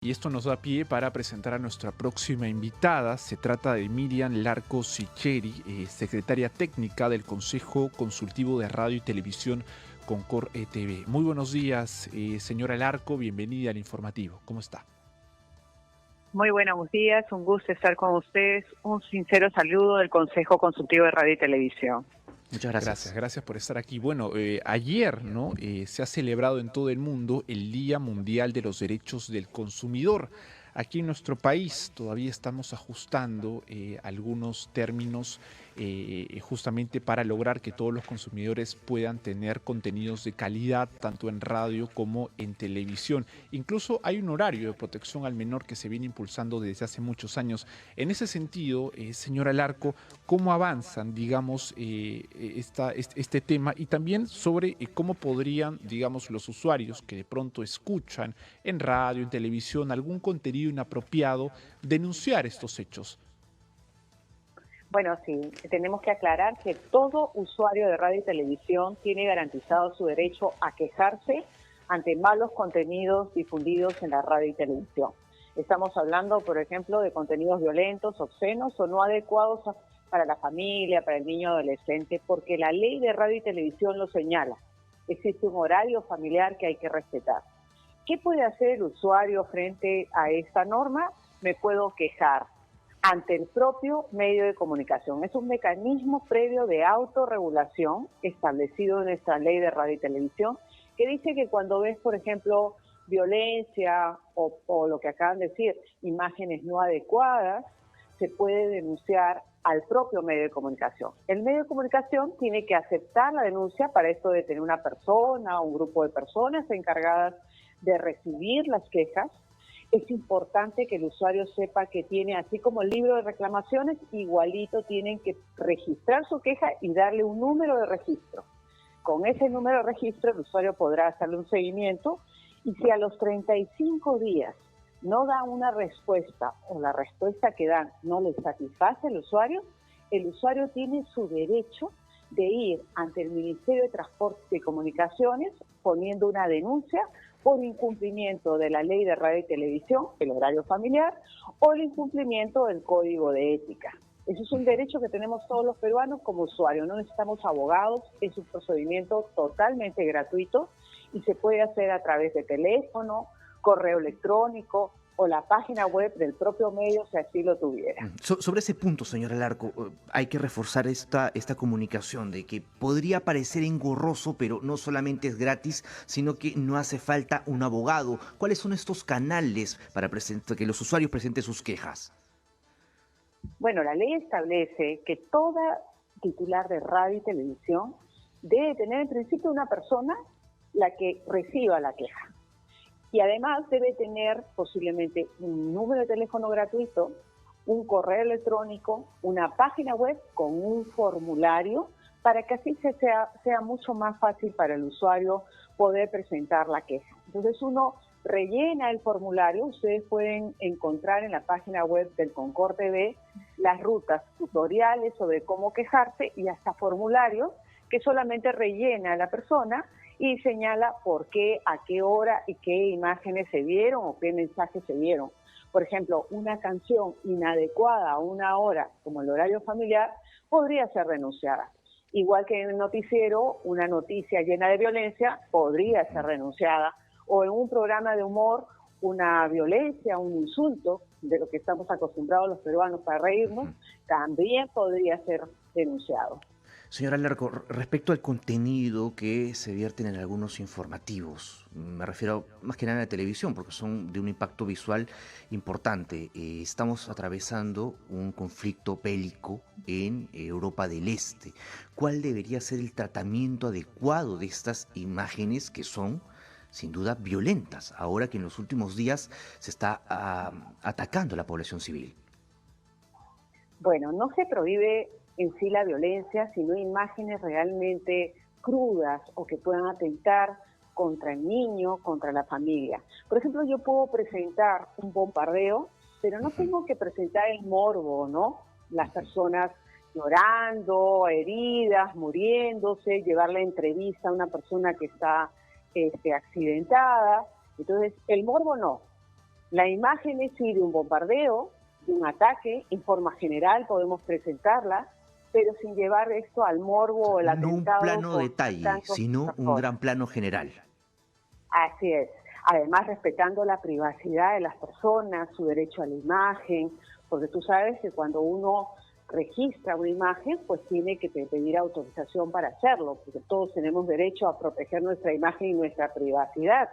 Y esto nos da pie para presentar a nuestra próxima invitada. Se trata de Miriam Larco Sicheri, secretaria técnica del Consejo Consultivo de Radio y Televisión Concor TV. Muy buenos días, señora Larco, bienvenida al informativo. ¿Cómo está? Muy buenos días, un gusto estar con ustedes. Un sincero saludo del Consejo Consultivo de Radio y Televisión. Muchas gracias. Gracias por estar aquí. Bueno, ayer, ¿no? Se ha celebrado en todo el mundo el Día Mundial de los Derechos del Consumidor. Aquí en nuestro país todavía estamos ajustando algunos términos justamente para lograr que todos los consumidores puedan tener contenidos de calidad, tanto en radio como en televisión. Incluso hay un horario de protección al menor que se viene impulsando desde hace muchos años. En ese sentido, señora Larco, ¿cómo avanzan, digamos, este tema? Y también sobre cómo podrían, digamos, los usuarios que de pronto escuchan en radio, en televisión, algún contenido inapropiado, denunciar estos hechos. Bueno, sí, tenemos que aclarar que todo usuario de radio y televisión tiene garantizado su derecho a quejarse ante malos contenidos difundidos en la radio y televisión. Estamos hablando, por ejemplo, de contenidos violentos, obscenos o no adecuados para la familia, para el niño adolescente, porque la ley de radio y televisión lo señala. Existe un horario familiar que hay que respetar. ¿Qué puede hacer el usuario frente a esta norma? Me puedo quejar ante el propio medio de comunicación. Es un mecanismo previo de autorregulación establecido en nuestra ley de radio y televisión, que dice que cuando ves, por ejemplo, violencia o lo que acaban de decir, imágenes no adecuadas, se puede denunciar al propio medio de comunicación. El medio de comunicación tiene que aceptar la denuncia. Para esto de tener una persona o un grupo de personas encargadas de recibir las quejas. Es importante que el usuario sepa que tiene, así como el libro de reclamaciones, igualito tienen que registrar su queja y darle un número de registro. Con ese número de registro el usuario podrá hacerle un seguimiento y si a los 35 días no da una respuesta o la respuesta que dan no le satisface al usuario, el usuario tiene su derecho de ir ante el Ministerio de Transporte y Comunicaciones poniendo una denuncia por incumplimiento de la ley de radio y televisión, el horario familiar, o el incumplimiento del código de ética. Eso es un derecho que tenemos todos los peruanos como usuarios, no necesitamos abogados, es un procedimiento totalmente gratuito y se puede hacer a través de teléfono, correo electrónico o la página web del propio medio si así lo tuviera. Sobre ese punto, señora Larco, hay que reforzar esta comunicación de que podría parecer engorroso, pero no solamente es gratis, sino que no hace falta un abogado. ¿Cuáles son estos canales para que los usuarios presenten sus quejas? Bueno, la ley establece que toda titular de radio y televisión debe tener en principio una persona la que reciba la queja. Y además debe tener posiblemente un número de teléfono gratuito, un correo electrónico, una página web con un formulario para que así sea mucho más fácil para el usuario poder presentar la queja. Entonces uno rellena el formulario, ustedes pueden encontrar en la página web del Concor TV las rutas tutoriales sobre cómo quejarse y hasta formularios que solamente rellena la persona y señala por qué, a qué hora y qué imágenes se vieron o qué mensajes se vieron. Por ejemplo, una canción inadecuada a una hora, como el horario familiar, podría ser denunciada. Igual que en el noticiero, una noticia llena de violencia podría ser denunciada. O en un programa de humor, una violencia, un insulto, de lo que estamos acostumbrados los peruanos para reírnos, también podría ser denunciado. Señora Larco, respecto al contenido que se vierten en algunos informativos, me refiero más que nada a la televisión, porque son de un impacto visual importante. Estamos atravesando un conflicto bélico en Europa del Este. ¿Cuál debería ser el tratamiento adecuado de estas imágenes que son, sin duda, violentas, ahora que en los últimos días se está atacando a la población civil? Bueno, no se prohíbe en sí la violencia, sino imágenes realmente crudas o que puedan atentar contra el niño, contra la familia. Por ejemplo, yo puedo presentar un bombardeo, pero no tengo que presentar el morbo, ¿no? Las personas llorando, heridas, muriéndose, llevar la entrevista a una persona que está accidentada. Entonces, el morbo no. La imagen es sí de un bombardeo, de un ataque, en forma general podemos presentarla, pero sin llevar esto al O morbo sea, o el no un atentado plano por detalle, tantos sino un personas. gran plano general. Así es. Además, respetando la privacidad de las personas, su derecho a la imagen, porque tú sabes que cuando uno registra una imagen, pues tiene que pedir autorización para hacerlo, porque todos tenemos derecho a proteger nuestra imagen y nuestra privacidad.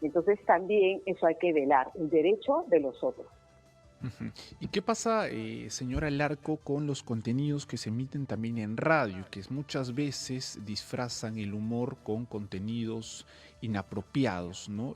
Entonces también eso hay que velar, el derecho de los otros. Ujú. ¿Y qué pasa, señora Larco, con los contenidos que se emiten también en radio, que muchas veces disfrazan el humor con contenidos inapropiados, ¿no?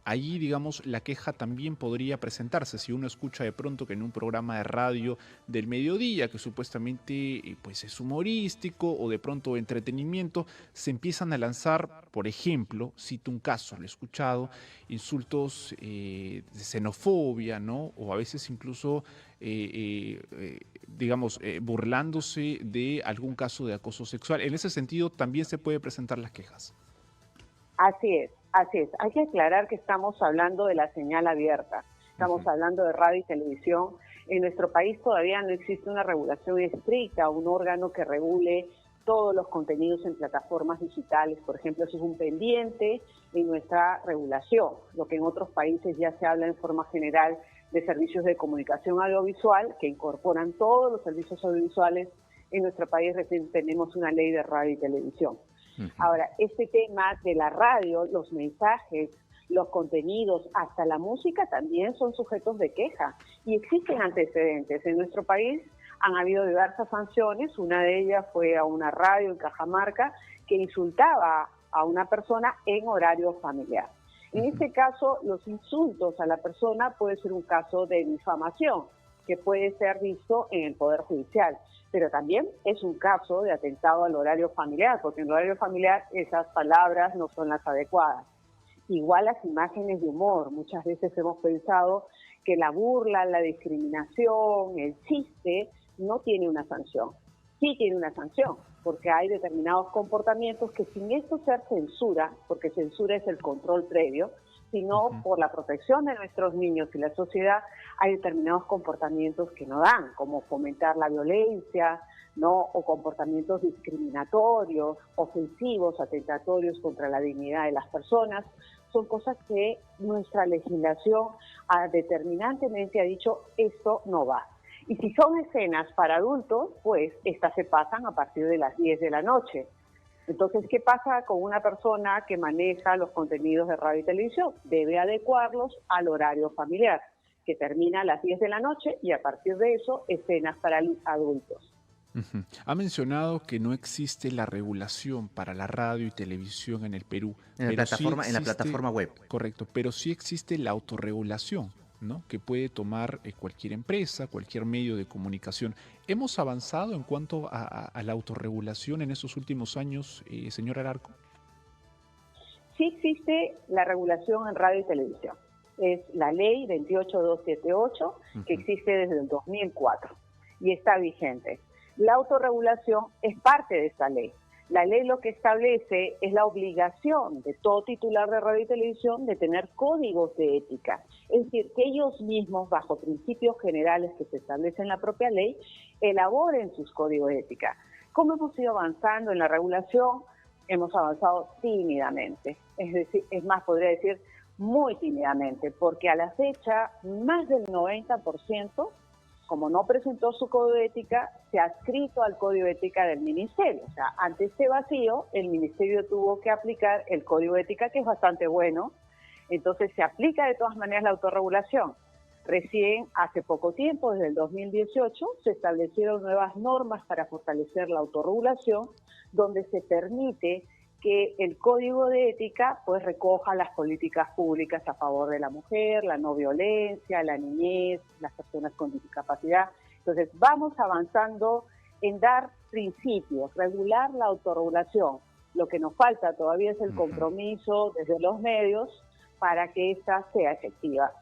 Ahí, digamos, la queja también podría presentarse si uno escucha de pronto que en un programa de radio del mediodía, que supuestamente pues es humorístico o de pronto entretenimiento, se empiezan a lanzar, por ejemplo, cito un caso, lo he escuchado, insultos de xenofobia, ¿no? O a veces incluso, digamos, burlándose de algún caso de acoso sexual. En ese sentido, también se puede presentar las quejas. Así es, así es. Hay que aclarar que estamos hablando de la señal abierta, estamos hablando de radio y televisión. En nuestro país todavía no existe una regulación estricta, un órgano que regule todos los contenidos en plataformas digitales. Por ejemplo, eso es un pendiente en nuestra regulación, lo que en otros países ya se habla en forma general de servicios de comunicación audiovisual que incorporan todos los servicios audiovisuales. En nuestro país recién tenemos una ley de radio y televisión. Ahora, este tema de la radio, los mensajes, los contenidos, hasta la música también son sujetos de queja y existen antecedentes. En nuestro país han habido diversas sanciones, una de ellas fue a una radio en Cajamarca que insultaba a una persona en horario familiar. En este caso, los insultos a la persona puede ser un caso de difamación que puede ser visto en el Poder Judicial, pero también es un caso de atentado al horario familiar, porque en el horario familiar esas palabras no son las adecuadas. Igual las imágenes de humor, muchas veces hemos pensado que la burla, la discriminación, el chiste no tiene una sanción. Sí tiene una sanción, porque hay determinados comportamientos que sin esto ser censura, porque censura es el control previo, sino por la protección de nuestros niños y la sociedad, hay determinados comportamientos que no dan, como fomentar la violencia, ¿no? O comportamientos discriminatorios, ofensivos, atentatorios contra la dignidad de las personas. Son cosas que nuestra legislación determinantemente ha dicho, esto no va. Y si son escenas para adultos, pues estas se pasan a partir de las 10 de la noche. Entonces, ¿qué pasa con una persona que maneja los contenidos de radio y televisión? Debe adecuarlos al horario familiar, que termina a las 10 de la noche y a partir de eso, escenas para adultos. Ha mencionado que no existe la regulación para la radio y televisión en el Perú, pero sí En la existe, plataforma web. correcto, pero sí existe la autorregulación, ¿no? Que puede tomar cualquier empresa, cualquier medio de comunicación. ¿Hemos avanzado en cuanto a la autorregulación en estos últimos años, señora Larco? Sí existe la regulación en radio y televisión. Es la ley 28278, que existe desde el 2004 y está vigente. La autorregulación es parte de esta ley. La ley lo que establece es la obligación de todo titular de radio y televisión de tener códigos de ética. Es decir, que ellos mismos, bajo principios generales que se establecen en la propia ley, elaboren sus códigos de ética. ¿Cómo hemos ido avanzando en la regulación? Hemos avanzado tímidamente. Es decir, es más, podría decir muy tímidamente, porque a la fecha más del 90%, como no presentó su código de ética, se ha adscrito al código de ética del ministerio. O sea, ante este vacío, el ministerio tuvo que aplicar el código de ética, que es bastante bueno. Entonces, se aplica de todas maneras la autorregulación. Recién, hace poco tiempo, desde el 2018, se establecieron nuevas normas para fortalecer la autorregulación, donde se permite que el código de ética pues recoja las políticas públicas a favor de la mujer, la no violencia, la niñez, las personas con discapacidad. Entonces vamos avanzando en dar principios, regular la autorregulación. Lo que nos falta todavía es el compromiso desde los medios para que esta sea efectiva.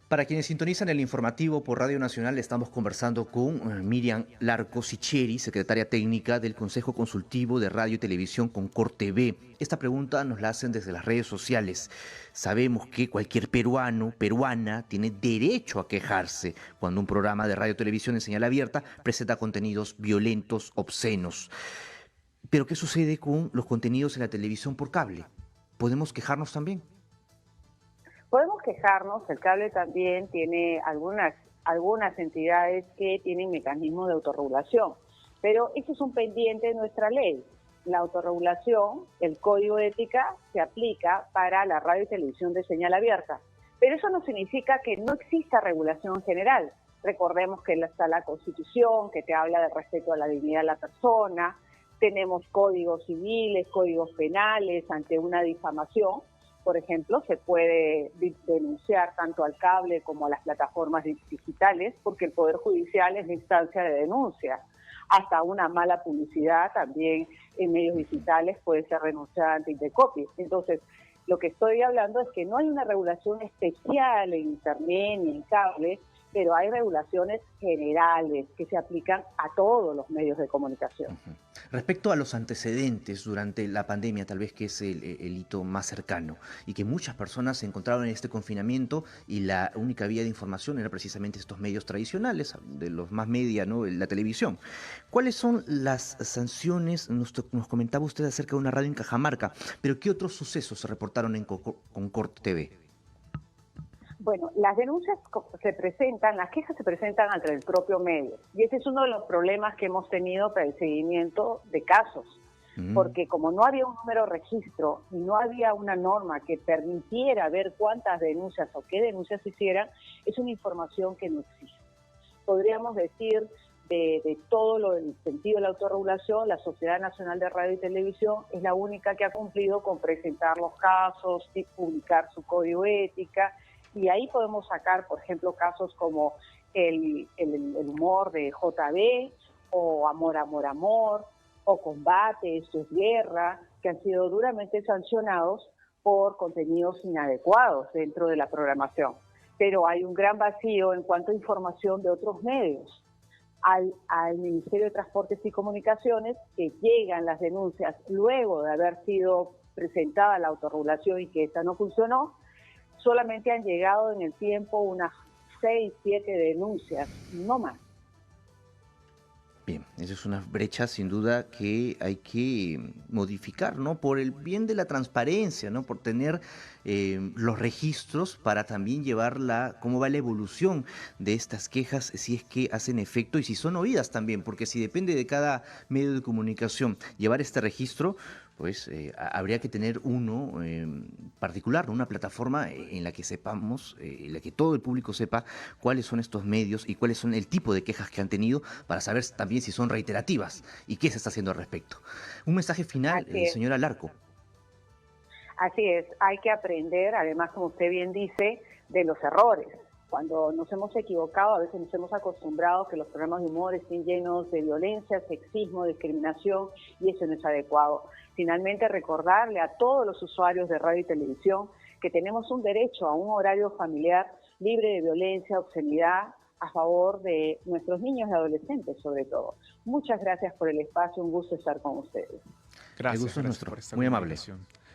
Para quienes sintonizan el informativo por Radio Nacional, estamos conversando con Miriam Larco Sicheri, secretaria técnica del Consejo Consultivo de Radio y Televisión Concord TV. Esta pregunta nos la hacen desde las redes sociales. Sabemos que cualquier peruano, peruana, tiene derecho a quejarse cuando un programa de radio o televisión en señal abierta presenta contenidos violentos, obscenos. Pero ¿qué sucede con los contenidos en la televisión por cable? ¿Podemos quejarnos también? Podemos quejarnos, el cable también tiene algunas entidades que tienen mecanismos de autorregulación, pero eso es un pendiente de nuestra ley. La autorregulación, el código de ética, se aplica para la radio y televisión de señal abierta, pero eso no significa que no exista regulación general. Recordemos que está la Constitución, que te habla del respeto a la dignidad de la persona, tenemos códigos civiles, códigos penales ante una difamación. Por ejemplo, se puede denunciar tanto al cable como a las plataformas digitales, porque el Poder Judicial es la instancia de denuncia. Hasta una mala publicidad también en medios digitales puede ser denunciada ante Indecopi. Entonces, lo que estoy hablando es que no hay una regulación especial en Internet ni en cable, pero hay regulaciones generales que se aplican a todos los medios de comunicación. Respecto a los antecedentes durante la pandemia, tal vez que es el hito más cercano, y que muchas personas se encontraron en este confinamiento y la única vía de información era precisamente estos medios tradicionales, de los más media, ¿no? La televisión. ¿Cuáles son las sanciones? Nos comentaba usted acerca de una radio en Cajamarca, pero ¿qué otros sucesos se reportaron en Concord TV? Bueno, las denuncias se presentan, las quejas se presentan ante el propio medio. Y ese es uno de los problemas que hemos tenido para el seguimiento de casos. Porque como no había un número de registro y no había una norma que permitiera ver cuántas denuncias o qué denuncias se hicieran, es una información que no existe. Podríamos decir de todo el sentido de la autorregulación, la Sociedad Nacional de Radio y Televisión es la única que ha cumplido con presentar los casos y publicar su código ética. Y ahí podemos sacar, por ejemplo, casos como el humor de JB, o Amor, Amor, Amor, o Combate, Esto es Guerra, que han sido duramente sancionados por contenidos inadecuados dentro de la programación. Pero hay un gran vacío en cuanto a información de otros medios. Al Ministerio de Transportes y Comunicaciones, que llegan las denuncias luego de haber sido presentada la autorregulación y que esta no funcionó, solamente han llegado en el tiempo unas 6, 7 denuncias, no más. Bien, esa es una brecha sin duda que hay que modificar, ¿no? Por el bien de la transparencia, ¿no? Por tener los registros para también llevar cómo va la evolución de estas quejas, si es que hacen efecto y si son oídas también, porque si depende de cada medio de comunicación llevar este registro, pues habría que tener uno particular, ¿no? Una plataforma en la que sepamos, en la que todo el público sepa cuáles son estos medios y cuáles son el tipo de quejas que han tenido para saber también si son reiterativas y qué se está haciendo al respecto. Un mensaje final, señora Larco. Así es, hay que aprender, además, como usted bien dice, de los errores. Cuando nos hemos equivocado, a veces nos hemos acostumbrado que los programas de humor estén llenos de violencia, sexismo, discriminación, y eso no es adecuado. Finalmente, recordarle a todos los usuarios de radio y televisión que tenemos un derecho a un horario familiar libre de violencia, obscenidad, a favor de nuestros niños y adolescentes, sobre todo. Muchas gracias por el espacio, un gusto estar con ustedes. Gracias, el gusto es gracias nuestro. por esta Muy amable. comunicación.